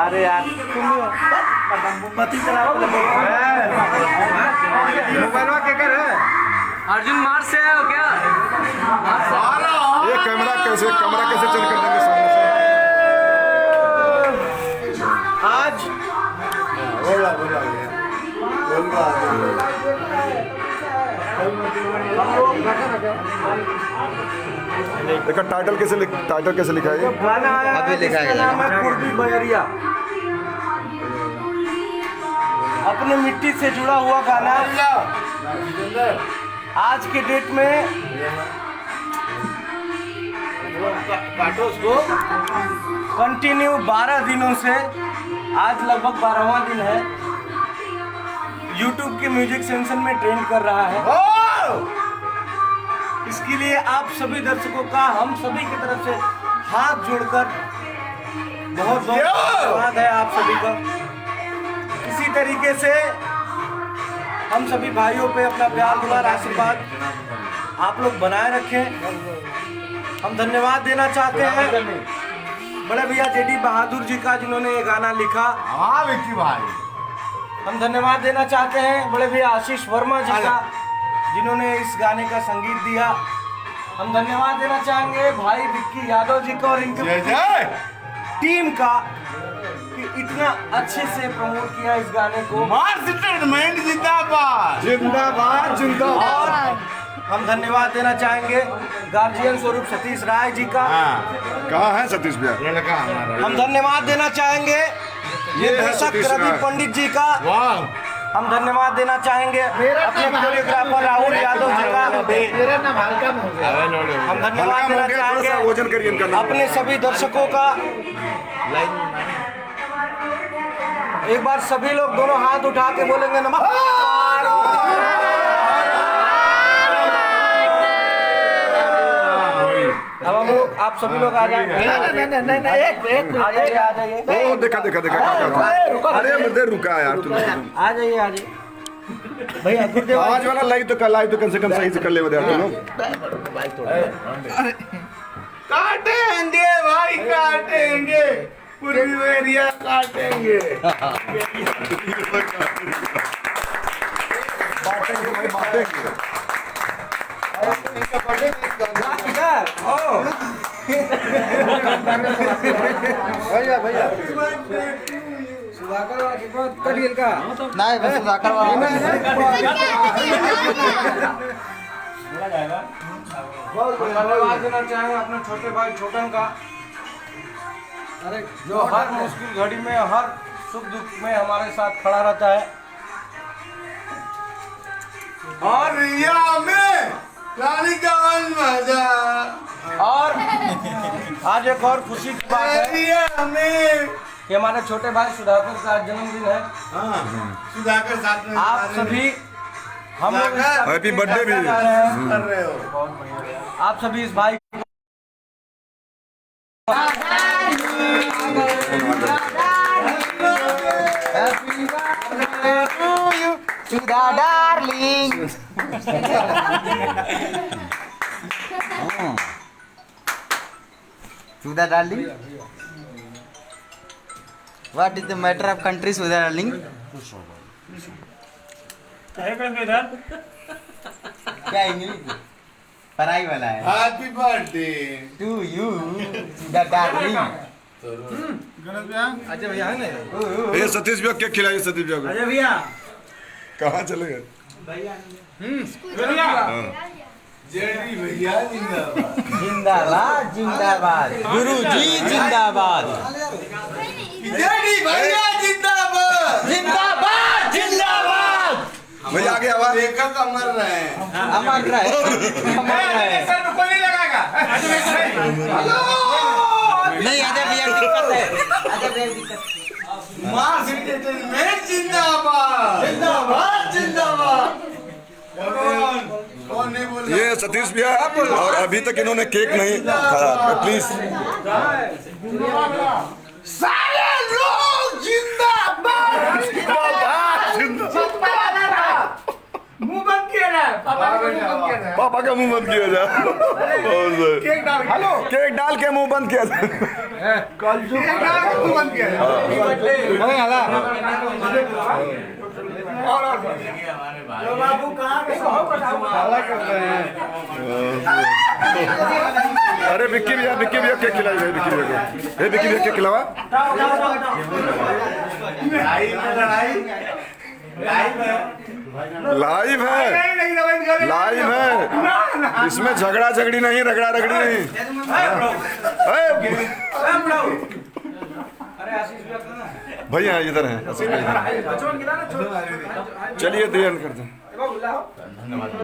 अरे यार अर्जुन मार से आए हो क्या? ये कैमरा कैसे चल कर देंगे सामने से? आज देखा टाइटल कैसे लिखा है ये? अभी लिखा है पूर्वी बयरिया, अपने मिट्टी से जुड़ा हुआ गाना आज के डेट में कंटिन्यू 12 दिनों से, आज लगभग 12वां दिन है, YouTube के म्यूजिक सेंसन में ट्रेंड कर रहा है। इसके लिए आप सभी दर्शकों का हम सभी की तरफ से हाथ जोड़कर बहुत बहुत धन्यवाद है आप सभी का। इसी तरीके से हम सभी भाइयों पे अपना प्यार दुलार आशीर्वाद आप लोग बनाए रखें। हम धन्यवाद देना चाहते हैं बड़े भैया जेडी बहादुर जी का, जिन्होंने ये गाना लिखा। हाँ विक्की भाई। हम धन्यवाद देना चाहते हैं बड़े भैया आशीष वर्मा जी का, जिन्होंने इस गाने का संगीत दिया। हम धन्यवाद देना चाहेंगे भाई विक्की यादव जी का और इनके टीम का कि इतना अच्छे से प्रमोट किया इस गाने को। मार्स एंटरटेनमेंट जिंदाबाद जिंदाबाद जिंदाबाद। और हम धन्यवाद देना चाहेंगे गार्जियन स्वरूप सतीश राय जी का। कहाँ है सतीश भैया? लड़का हमारा। हम धन्यवाद देना चाहेंगे निर्देशक रवि पंडित जी का। हम धन्यवाद देना चाहेंगे अपने कोरियोग्राफर राहुल यादव जी का। हम धन्यवाद देना चाहेंगे वजन करिए इनका। अपने सभी दर्शकों का। एक बार सभी लोग दोनों हाथ उठा के बोलेंगे नमस्कार। अब हम लोग, आप सभी लोग आ जाएंगे। नहीं, आ जाइए। ओ देखा अरे मुझे रुका यार तुम। आ जाइए भैया। गुरुदेव आज वाला लाइव तो कम से कम सही से कर ले तुम लोग। काटेंगे भाई काटेंगे, पूर्वी एरिया काटेंगे। भैया सुधाकर करियल का नहीं, बस सुधाकर धन्यवाद देना चाहेंगे अपने छोटे भाई छोटन का, अरे जो हर मुश्किल घड़ी में, हर सुख दुख में हमारे साथ खड़ा रहता है। और रिया में रानी का मन मजा। और आज एक और खुशी की बात है रिया में कि हमारे छोटे भाई सुधाकर का जन्मदिन है। सुधाकर साथ में आप सभी हम लोग हैप्पी बर्थडे भी कर रहे हो। आप सभी इस भाई darling. Sudha darling, what is the matter of country, Sudha darling? क्या इंग्लिश पढ़ाई वाला है? Happy birthday to you Sudha darling। Ajay भैया है ना? ये सतीश भैया केक खिलाइए सतीश भैया को। अजय भैया कहाँ चले गए? जेडी भैया जिंदाबाद। जिंदाबाद जिंदाबाद, गुरुजी जिंदाबाद, जेडी भैया जिंदाबाद। जिंदाबाद जिंदाबाद। भैया आगे आवाज। लेखक अमर रहे। अमर रहे, अमर रहे। कोई नहीं लगाएगा। नहीं अजय भैया दिक्कत है, अजय भैया दिक्कत। मार्स एंटरटेनमेंट जिंदाबाद जिंदाबाद जिंदाबाद। कौन नहीं बोल रहा? ये सतीश भैया और अभी तक इन्होंने केक नहीं खाया, प्लीज। सारे लोग जिंदाबाद जिंदाबाद। मुंह बंद किए रहा है, पापा का मुंह बंद कर रहा है। पापा का मुंह बंद किया जाए। बहुत सही। केक डाल हेलो केक डाल के मुंह बंद किया जाए। केक डाल के मुंह बंद किया अरे हाला और बाबू कहाँ पे हाला कर रहे हैं। अरे विक्की भैया केक खिलाई भाई, विक्की भैया को। हे विक्की भैया केक खिलावा। लाइव है इसमें झगड़ा झगड़ी नहीं, रगड़ा रगड़ी नहीं। भैया इधर है, चलिए दी एंड करते हैं।